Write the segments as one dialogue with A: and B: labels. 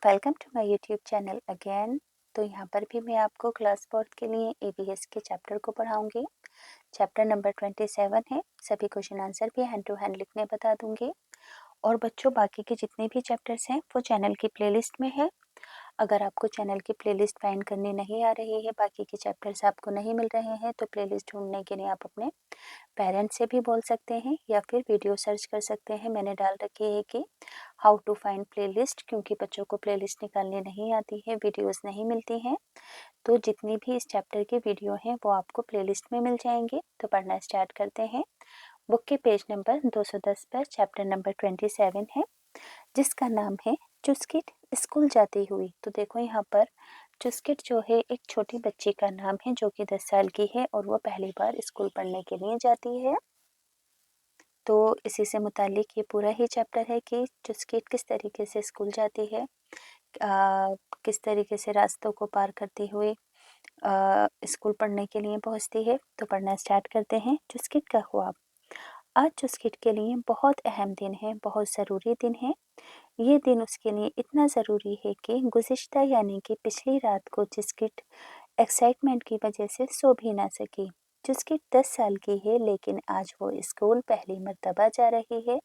A: Welcome to my YouTube channel again. तो यहाँ पर भी मैं आपको क्लास 4 के लिए एबीएस के चैप्टर को पढ़ाऊंगी। चैप्टर नंबर 27 है। सभी क्वेश्चन आंसर भी हैंड टू हैंड लिखने बता दूंगी। और बच्चों, बाकी के जितने भी चैप्टर्स हैं वो चैनल की प्लेलिस्ट में है। अगर आपको चैनल की प्लेलिस्ट फाइंड करनी नहीं आ रही है, बाकी के चैप्टर्स आपको नहीं मिल रहे हैं, तो प्लेलिस्ट ढूंढने के लिए आप अपने पेरेंट्स से भी बोल सकते हैं या फिर वीडियो सर्च कर सकते हैं। मैंने डाल रखी है कि हाउ टू फाइंड प्लेलिस्ट, क्योंकि बच्चों को प्लेलिस्ट निकालनी नहीं आती है, वीडियोस नहीं मिलती हैं। तो जितनी भी इस चैप्टर की वीडियो हैं वो आपको प्लेलिस्ट में मिल जाएंगी। तो पढ़ना स्टार्ट करते हैं। बुक के पेज नंबर 210 पर चैप्टर नंबर 27 है, जिसका नाम है चुस्किट स्कूल जाती हुई। तो देखो यहाँ पर चुस्किट जो है एक छोटी बच्ची का नाम है जो कि 10 साल की है और वो पहली बार स्कूल पढ़ने के लिए जाती है। तो इसी से मुतालिक ये पूरा ही चैप्टर है कि चुस्किट किस तरीके से स्कूल जाती है, किस तरीके से रास्तों को पार करती हुई स्कूल पढ़ने के लिए पहुंचती है। तो पढ़ना स्टार्ट करते हैं। चुस्किट का ख्वाब। आज चुस्किट के लिए बहुत अहम दिन है, बहुत ज़रूरी दिन है। ये दिन उसके लिए इतना ज़रूरी है कि गुज़िश्ता यानी कि पिछली रात को चुस्किट एक्साइटमेंट की वजह से सो भी ना सकी। चुस्किट 10 साल की है, लेकिन आज वो स्कूल पहली मर्तबा जा रही है।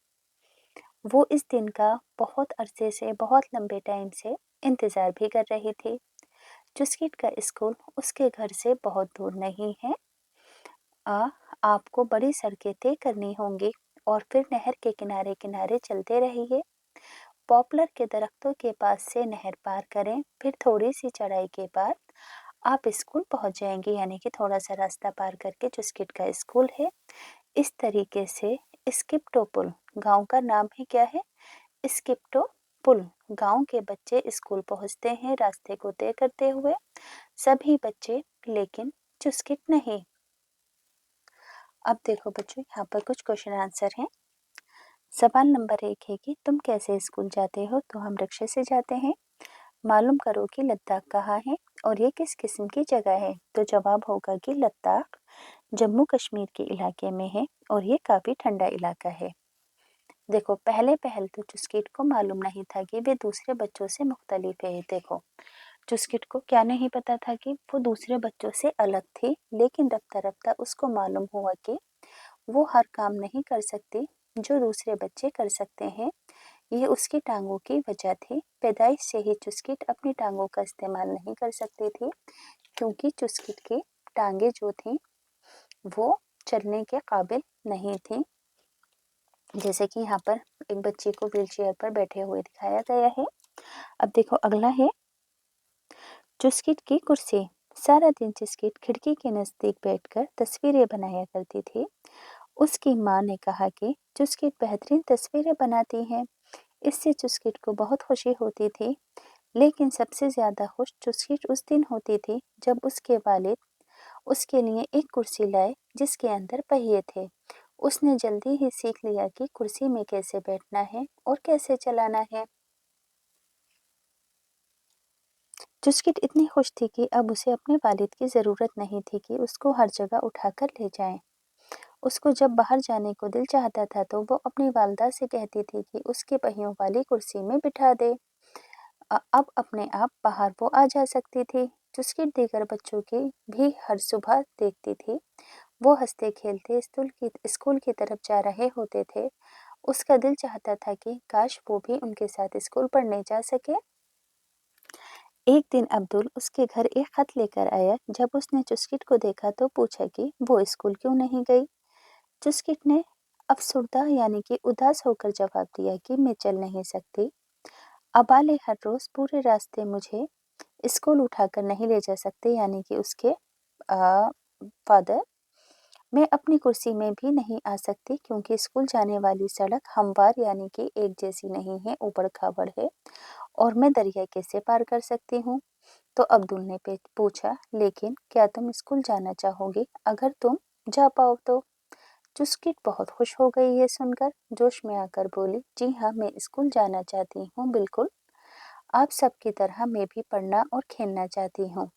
A: वो इस दिन का बहुत अरसे से, बहुत लंबे टाइम से इंतज़ार भी कर रही थी। चुस्किट का स्कूल उसके घर से बहुत दूर नहीं है। आपको बड़ी सड़कें तय करनी होंगी और फिर नहर के किनारे किनारे चलते रहिए। पॉपुलर के दरख्तों के पास से नहर पार करें, फिर थोड़ी सी चढ़ाई के बाद आप स्कूल पहुंच जाएंगे। यानी कि थोड़ा सा रास्ता पार करके चुस्किट का स्कूल है। इस तरीके से स्किप्टो पुल, गांव का नाम है क्या है, स्किप्टो पुल। गांव के बच्चे स्कूल पहुंचते हैं रास्ते को तय करते हुए, सभी बच्चे, लेकिन चुस्किट नहीं। अब देखो बच्चों, यहाँ पर कुछ क्वेश्चन आंसर हैं। सवाल नंबर 1 है कि तुम कैसे स्कूल जाते हो? तो हम रिक्शे से जाते हैं। मालूम करो कि लद्दाख कहाँ है और ये किस किस्म की जगह है। तो जवाब होगा कि लद्दाख जम्मू कश्मीर के इलाके में है और ये काफ़ी ठंडा इलाका है। देखो, पहले पहल तो चुस्किट को मालूम नहीं था कि वे दूसरे बच्चों से मुख्तलिफ है। देखो, चुस्किट को क्या नहीं पता था कि वो दूसरे बच्चों से अलग थी, लेकिन रफ्ता रफ्ता उसको मालूम हुआ कि वो हर काम नहीं कर सकती जो दूसरे बच्चे कर सकते हैं। ये उसकी टांगों की वजह थी। पैदाइश से ही चुस्किट अपनी टांगों का इस्तेमाल नहीं कर सकती थी, क्योंकि चुस्किट की टांगे जो थी वो चलने के काबिल नहीं थी। जैसे कि यहाँ पर एक बच्चे को व्हीलचेयर पर बैठे हुए दिखाया गया है। अब देखो अगला है चुस्किट की कुर्सी। सारा दिन चुस्किट खिड़की के नज़दीक बैठकर तस्वीरें बनाया करती थी। उसकी माँ ने कहा कि चुस्किट बेहतरीन तस्वीरें बनाती है। इससे चुस्किट को बहुत खुशी होती थी। लेकिन सबसे ज़्यादा खुश चुस्किट उस दिन होती थी जब उसके वालिद उसके लिए एक कुर्सी लाए जिसके अंदर पहिए थे। उसने जल्दी ही सीख लिया कि कुर्सी में कैसे बैठना है और कैसे चलाना है। चुस्किट इतनी खुश थी कि अब उसे अपने वालिद की ज़रूरत नहीं थी कि उसको हर जगह उठाकर ले जाएं। उसको जब बाहर जाने को दिल चाहता था तो वो अपनी वालदा से कहती थी कि उसके पहियों वाली कुर्सी में बिठा दे। अब अपने आप बाहर वो आ जा सकती थी। चुस्किट दीगर बच्चों की भी हर सुबह देखती थी। वो हंसते खेलते स्कूल की तरफ जा रहे होते थे। उसका दिल चाहता था कि काश वो भी उनके साथ स्कूल पढ़ने जा सके। एक दिन अब्दुल उसके घर एक खत लेकर आया। जब उसने चुस्किट को देखा तो पूछा कि वो स्कूल क्यों नहीं गई। चुस्किट ने अफसुर्दा यानी कि उदास होकर जवाब दिया कि मैं चल नहीं सकती। अबाले हर रोज पूरे रास्ते मुझे स्कूल उठाकर नहीं ले जा सकते, यानी कि उसके फादर। मैं अपनी कुर्सी में भी नहीं आ सकती क्योंकि स्कूल जाने वाली सड़क हमवार यानी कि एक जैसी नहीं है, ऊबड़ खाबड़ है और मैं दरिया कैसे पार कर सकती हूँ। तो अब्दुल ने पूछा, लेकिन क्या तुम स्कूल जाना चाहोगी? अगर तुम जा पाओ तो। चुस्किट बहुत खुश हो गई ये सुनकर, जोश में आकर बोली, जी हाँ, मैं स्कूल जाना चाहती हूँ, बिल्कुल। आप सबकी तरह मैं भी पढ़ना और खेलना चाहती हूँ।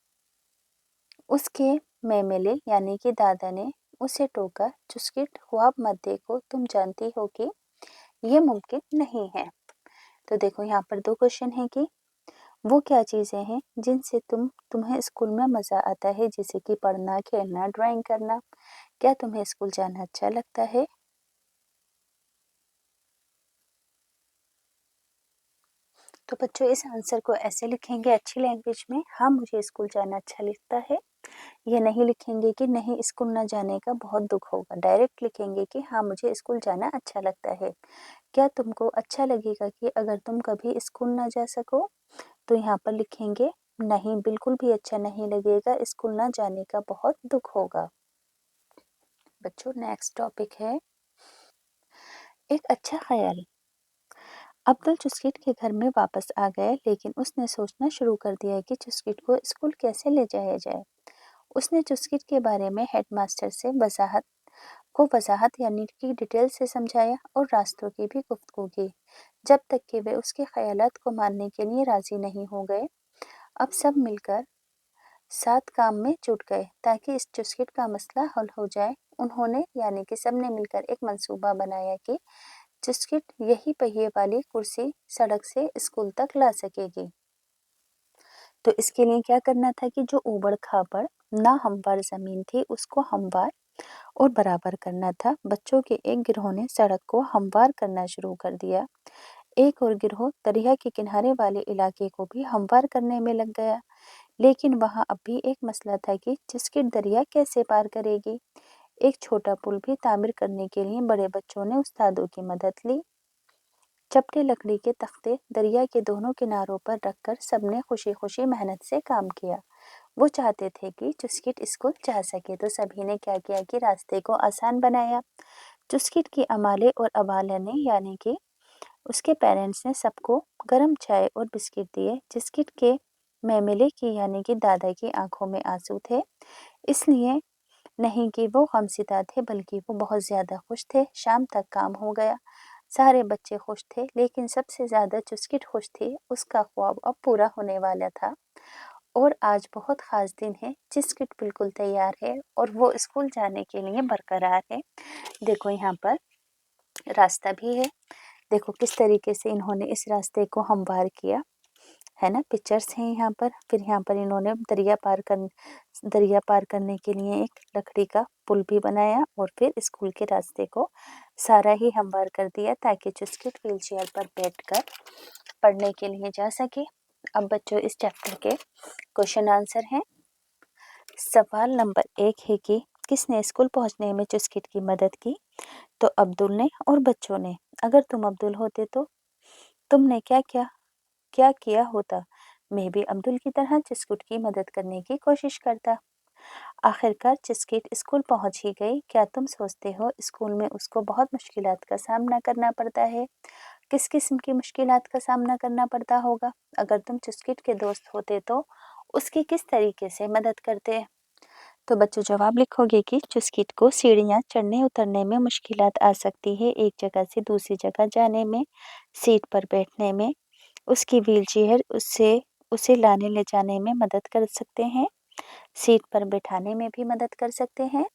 A: उसके मेमेले यानी कि दादा ने उसे टोका, चुस्किट ख्वाब मत देखो, तुम जानती हो कि ये मुमकिन नहीं है। तो देखो यहाँ पर दो क्वेश्चन है कि वो क्या चीज़ें हैं जिनसे तुम्हें स्कूल में मज़ा आता है, जैसे कि पढ़ना, खेलना, ड्राइंग करना? क्या तुम्हें स्कूल जाना अच्छा लगता है? तो बच्चों इस आंसर को ऐसे लिखेंगे अच्छी लैंग्वेज में, हाँ मुझे स्कूल जाना अच्छा लगता है। ये नहीं लिखेंगे कि नहीं स्कूल ना जाने का बहुत दुख होगा, डायरेक्ट लिखेंगे कि हाँ मुझे स्कूल जाना अच्छा लगता है। क्या तुमको अच्छा लगेगा कि अगर तुम कभी स्कूल ना जा सको? तो यहाँ पर लिखेंगे नहीं, बिल्कुल भी अच्छा नहीं लगेगा, स्कूल ना जाने का बहुत दुख होगा। बच्चों नेक्स्ट टॉपिक है एक अच्छा ख्याल। अब्दुल चुस्किट के घर में वापस आ गया, लेकिन उसने सोचना शुरू कर दिया कि चुस्किट को स्कूल कैसे ले जाया जाए। उसने चुस्किट के बारे में हेडमास्टर से वजाहत यानी कि डिटेल से समझाया और रास्तों की भी गुफ्तगू की, जब तक कि वे उसके ख्यालात को मानने के लिए राजी नहीं हो गए। अब सब मिलकर साथ काम में जुट गए ताकि इस चुस्किट का मसला हल हो जाए। उन्होंने यानी कि सबने मिलकर एक मंसूबा बनाया कि चुस्किट यही पहिए वाली कुर्सी सड़क से स्कूल तक ला सकेगी। तो इसके लिए क्या करना था कि जो ऊबड़ खाबड़ ना हमवार जमीन थी उसको हमवार और बराबर करना था। बच्चों के एक गिरोह ने सड़क को हमवार करना शुरू कर दिया। एक और गिरोह दरिया के किनारे वाले इलाके को भी हमवार करने में लग गया। लेकिन वहां अब भी एक मसला था कि चिस्किट दरिया कैसे पार करेगी। एक छोटा पुल भी तामीर करने के लिए बड़े बच्चों ने उस्तादों की मदद ली। चपटे लकड़ी के तख्ते दरिया के दोनों किनारों पर रखकर सबने खुशी खुशी मेहनत से काम किया। वो चाहते थे कि चुस्किट स्कूल जा सके, तो सभी ने क्या किया कि रास्ते को आसान बनाया। चुस्किट की अमाले और अबाला ने यानी कि उसके पेरेंट्स ने सबको गर्म चाय और बिस्किट दिए। चुस्किट के मैमिले की यानी कि दादा की आंखों में आंसू थे, इसलिए नहीं कि वो गमज़दा थे बल्कि वो बहुत ज़्यादा खुश थे। शाम तक काम हो गया, सारे बच्चे खुश थे, लेकिन सबसे ज़्यादा चुस्किट खुश थी। उसका ख्वाब अब पूरा होने वाला था और आज बहुत ख़ास दिन है। चुस्किट बिल्कुल तैयार है और वो स्कूल जाने के लिए बरकरार है। देखो यहाँ पर रास्ता भी है, देखो किस तरीके से इन्होंने इस रास्ते को हमवार किया है ना। पिक्चर्स हैं यहाँ पर। फिर यहाँ पर इन्होंने दरिया पार करने के लिए एक लकड़ी का पुल भी बनाया और फिर स्कूल के रास्ते को सारा ही हमवार कर दिया ताकि चुस्किट व्हील चेयर पर बैठकर पढ़ने के लिए जा सके। अब बच्चों इस चैप्टर के क्वेश्चन आंसर हैं। सवाल नंबर 1 है कि किसने स्कूल पहुंचने में चुस्किट की मदद की? तो अब्दुल ने और बच्चों ने। अगर तुम अब्दुल होते तो तुमने क्या किया होता? मैं भी अब्दुल की तरह चिस्कुट की मदद करने की कोशिश करता। आखिरकार चिस्किट स्कूल पहुंच ही गई। क्या तुम सोचते हो स्कूल में उसको बहुत मुश्किलात का सामना करना पड़ता है? किस किस्म की मुश्किलात का सामना करना पड़ता होगा? अगर तुम चिस्किट के दोस्त होते तो उसकी किस तरीके से मदद करते? तो बच्चों जवाब लिखोगे कि चुस्किट को सीढ़ियाँ चढ़ने उतरने में मुश्किलात आ सकती है, एक जगह से दूसरी जगह जाने में, सीट पर बैठने में, उसकी व्हीलचेयर उसे लाने ले जाने में मदद कर सकते हैं, सीट पर बिठाने में भी मदद कर सकते हैं।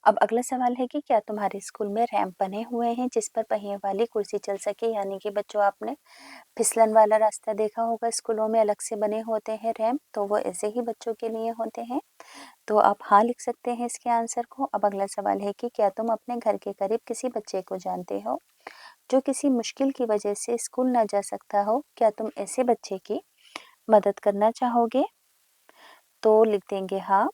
A: अब अगला सवाल है कि क्या तुम्हारे स्कूल में रैंप बने हुए हैं जिस पर पहिए वाली कुर्सी चल सके? यानी कि बच्चों आपने फिसलन वाला रास्ता देखा होगा, स्कूलों में अलग से बने होते हैं रैंप, तो वो ऐसे ही बच्चों के लिए होते हैं। तो आप हाँ लिख सकते हैं इसके आंसर को। अब अगला सवाल है कि क्या तुम अपने घर के करीब किसी बच्चे को जानते हो जो किसी मुश्किल की वजह से स्कूल ना जा सकता हो? क्या तुम ऐसे बच्चे की मदद करना चाहोगे? तो लिख देंगे हाँ।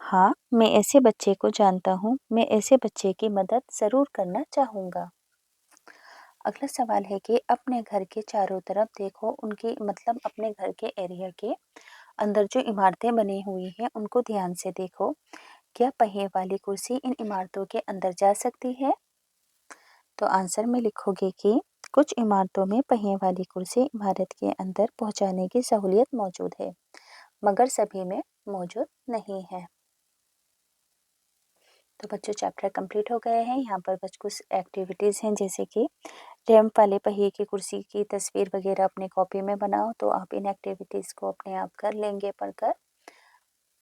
A: हाँ, मैं ऐसे बच्चे को जानता हूँ, मैं ऐसे बच्चे की मदद ज़रूर करना चाहूँगा। अगला सवाल है कि अपने घर के चारों तरफ देखो, उनकी मतलब अपने घर के एरिया के अंदर जो इमारतें बनी हुई हैं उनको ध्यान से देखो। क्या पहिए वाली कुर्सी इन इमारतों के अंदर जा सकती है? तो आंसर में लिखोगे कि कुछ इमारतों में पहिए वाली कुर्सी इमारत के अंदर पहुंचाने की सहूलियत मौजूद है, मगर सभी में मौजूद नहीं है। तो बच्चों चैप्टर कंप्लीट हो गए हैं। यहाँ पर बस कुछ एक्टिविटीज़ हैं, जैसे कि रैंप वाले पहिए की कुर्सी की तस्वीर वगैरह अपने कॉपी में बनाओ। तो आप इन एक्टिविटीज़ को अपने आप कर लेंगे पढ़कर।